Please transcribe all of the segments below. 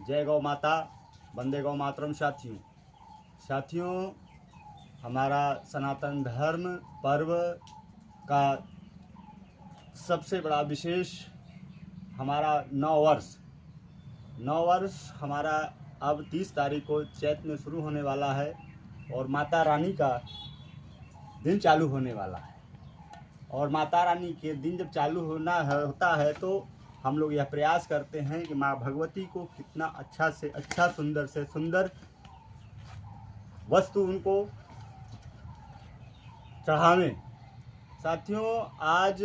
जय गौ माता, वंदे गौ मातरम। साथियों, हमारा सनातन धर्म पर्व का सबसे बड़ा विशेष हमारा नौ वर्ष हमारा अब 30 तारीख को चैत में शुरू होने वाला है और माता रानी का दिन चालू होने वाला है। और माता रानी के दिन जब चालू होता है तो हम लोग यह प्रयास करते हैं कि माँ भगवती को कितना अच्छा से अच्छा, सुंदर से सुंदर वस्तु उनको चढ़ावें। साथियों, आज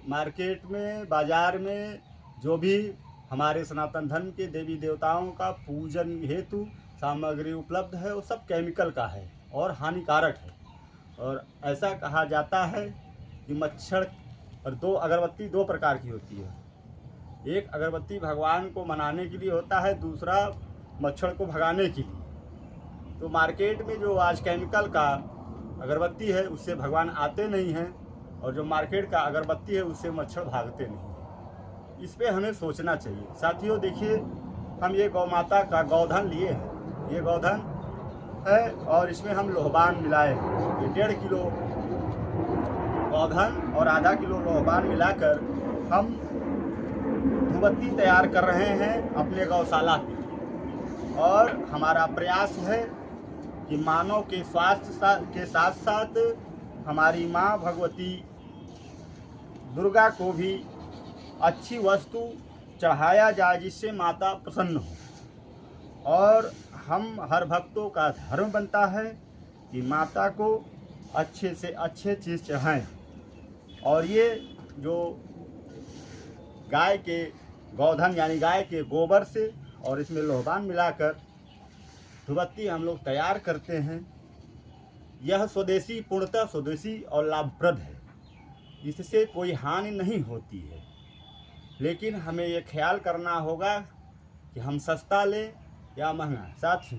मार्केट में, बाज़ार में जो भी हमारे सनातन धर्म के देवी देवताओं का पूजन हेतु सामग्री उपलब्ध है वो सब केमिकल का है और हानिकारक है। और ऐसा कहा जाता है कि मच्छर और अगरबत्ती दो प्रकार की होती है। एक अगरबत्ती भगवान को मनाने के लिए होता है, दूसरा मच्छर को भगाने के लिए। तो मार्केट में जो आज केमिकल का अगरबत्ती है उससे भगवान आते नहीं हैं, और जो मार्केट का अगरबत्ती है उससे मच्छर भागते नहीं हैं। इस पे हमें सोचना चाहिए। साथियों देखिए, हम ये गौ माता का गौधन लिए हैं, ये गौधन है और इसमें हम लोहबान मिलाए हैं। ये 1.5 किलो गौधन और आधा किलो लोहबान मिलाकर हम धूपबत्ती तैयार कर रहे हैं अपने गौशाला की। और हमारा प्रयास है कि मानव के स्वास्थ्य के साथ साथ हमारी माँ भगवती दुर्गा को भी अच्छी वस्तु चढ़ाया जाए जिससे माता प्रसन्न हो। और हम हर भक्तों का धर्म बनता है कि माता को अच्छे से अच्छे चीज़ चढ़ाएं। और ये जो गाय के गौधन यानी गाय के गोबर से और इसमें लोहबान मिलाकर धूपबत्ती हम लोग तैयार करते हैं, यह स्वदेशी, पूर्णतः स्वदेशी और लाभप्रद है। इससे कोई हानि नहीं होती है। लेकिन हमें ये ख्याल करना होगा कि हम सस्ता लें या महंगा। साथ ही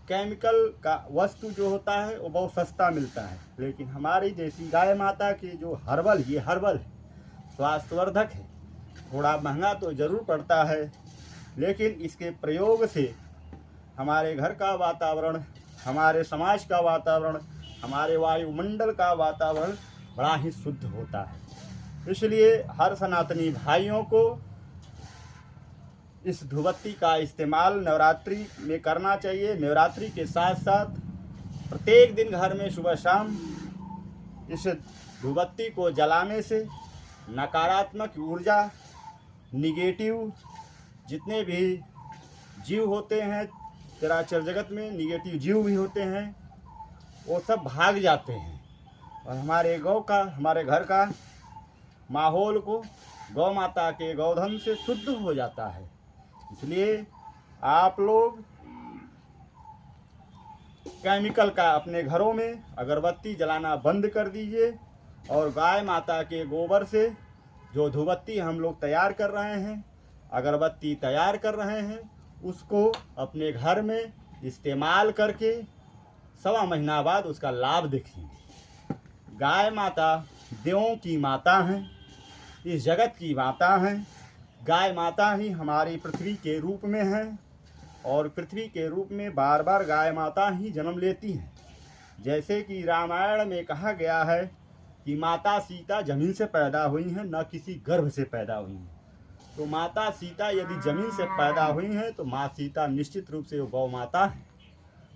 केमिकल का वस्तु जो होता है वो बहुत सस्ता मिलता है, लेकिन हमारी देसी गाय माता के जो हर्बल है, स्वास्थ्यवर्धक है। थोड़ा महंगा तो ज़रूर पड़ता है, लेकिन इसके प्रयोग से हमारे घर का वातावरण, हमारे समाज का वातावरण, हमारे वायुमंडल का वातावरण बड़ा ही शुद्ध होता है। इसलिए हर सनातनी भाइयों को इस धूपबत्ती का इस्तेमाल नवरात्रि में करना चाहिए। नवरात्रि के साथ साथ प्रत्येक दिन घर में सुबह शाम इस धूपबत्ती को जलाने से नकारात्मक ऊर्जा, निगेटिव जितने भी जीव होते हैं चराचर जगत में, निगेटिव जीव भी होते हैं, वो सब भाग जाते हैं। और हमारे घर का माहौल को गौ माता के गौधन से शुद्ध हो जाता है। इसलिए आप लोग केमिकल का अपने घरों में अगरबत्ती जलाना बंद कर दीजिए और गाय माता के गोबर से जो धूपबत्ती हम लोग तैयार कर रहे हैं, अगरबत्ती तैयार कर रहे हैं, उसको अपने घर में इस्तेमाल करके 1.25 महीना बाद उसका लाभ देखिए। गाय माता देवों की माता हैं, इस जगत की माता हैं। गाय माता ही हमारी पृथ्वी के रूप में है और पृथ्वी के रूप में बार बार गाय माता ही जन्म लेती हैं। जैसे कि रामायण में कहा गया है कि माता सीता जमीन से पैदा हुई हैं, न किसी गर्भ से पैदा हुई हैं। तो माता सीता यदि जमीन से पैदा हुई हैं तो माँ सीता निश्चित रूप से वो गौ माता है।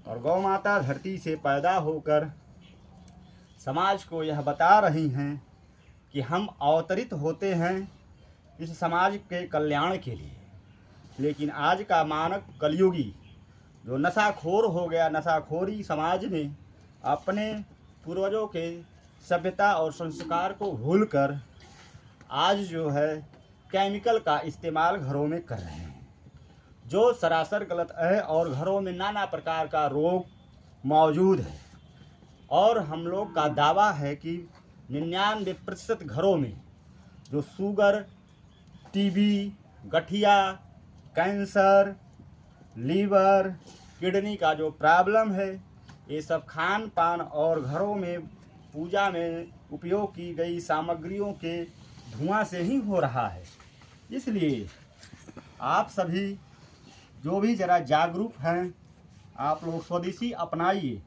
और गौ माता धरती से पैदा होकर समाज को यह बता रही हैं कि हम अवतरित होते हैं इस समाज के कल्याण के लिए। लेकिन आज का मानव कलयुगी जो नशाखोर हो गया, नशाखोरी समाज ने अपने पूर्वजों के सभ्यता और संस्कार को भूलकर आज जो है केमिकल का इस्तेमाल घरों में कर रहे हैं, जो सरासर गलत है। और घरों में नाना प्रकार का रोग मौजूद है। और हम लोग का दावा है कि 99% घरों में जो शुगर, टीबी, गठिया, कैंसर, लीवर, किडनी का जो प्रॉब्लम है, ये सब खान पान और घरों में पूजा में उपयोग की गई सामग्रियों के धुआं से ही हो रहा है। इसलिए आप सभी जो भी जरा जागरूक हैं, आप लोग स्वदेशी अपनाइए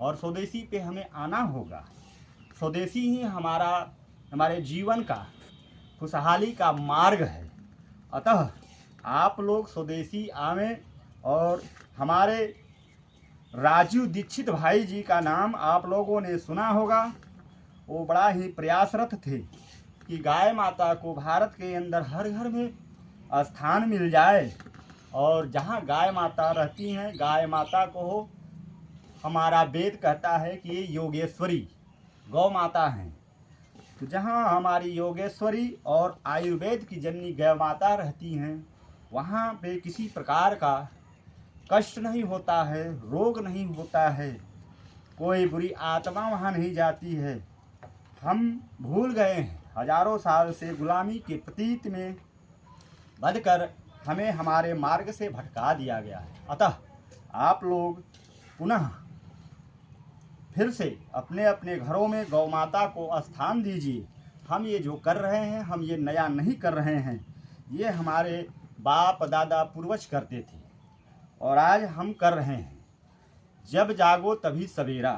और स्वदेशी पे हमें आना होगा। स्वदेशी ही हमारे जीवन का खुशहाली का मार्ग है। अतः आप लोग स्वदेशी आवें। और हमारे राजीव दीक्षित भाई जी का नाम आप लोगों ने सुना होगा। वो बड़ा ही प्रयासरत थे कि गाय माता को भारत के अंदर हर घर में स्थान मिल जाए, और जहाँ गाय माता रहती हैं, गाय माता को हमारा वेद कहता है कि ये योगेश्वरी गौ माता हैं। तो जहाँ हमारी योगेश्वरी और आयुर्वेद की जननी गौ माता रहती हैं, वहाँ पे किसी प्रकार का कष्ट नहीं होता है, रोग नहीं होता है, कोई बुरी आत्मा वहाँ नहीं जाती है। हम भूल गए हैं, हजारों साल से गुलामी के प्रतीत में बंधकर हमें हमारे मार्ग से भटका दिया गया है। अतः आप लोग पुनः फिर से अपने अपने घरों में गौ माता को स्थान दीजिए। हम ये जो कर रहे हैं, हम ये नया नहीं कर रहे हैं, ये हमारे बाप दादा पूर्वज करते थे और आज हम कर रहे हैं। जब जागो तभी सवेरा।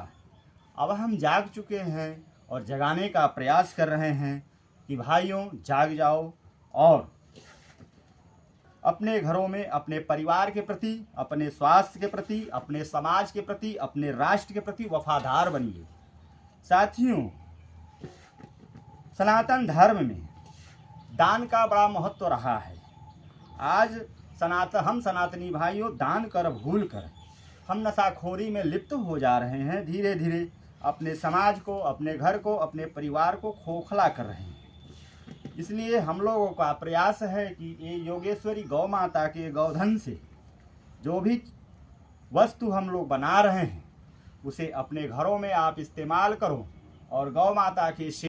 अब हम जाग चुके हैं और जगाने का प्रयास कर रहे हैं कि भाइयों जाग जाओ और अपने घरों में अपने परिवार के प्रति, अपने स्वास्थ्य के प्रति, अपने समाज के प्रति, अपने राष्ट्र के प्रति वफादार बनिए। साथियों, सनातन धर्म में दान का बड़ा महत्व रहा है। आज हम सनातनी भाइयों दान कर भूल कर हम नशाखोरी में लिप्त हो जा रहे हैं। धीरे धीरे अपने समाज को, अपने घर को, अपने परिवार को खोखला कर रहे हैं। इसलिए हम लोगों का प्रयास है कि ये योगेश्वरी गौ माता के गौधन से जो भी वस्तु हम लोग बना रहे हैं, उसे अपने घरों में आप इस्तेमाल करो और गौ माता के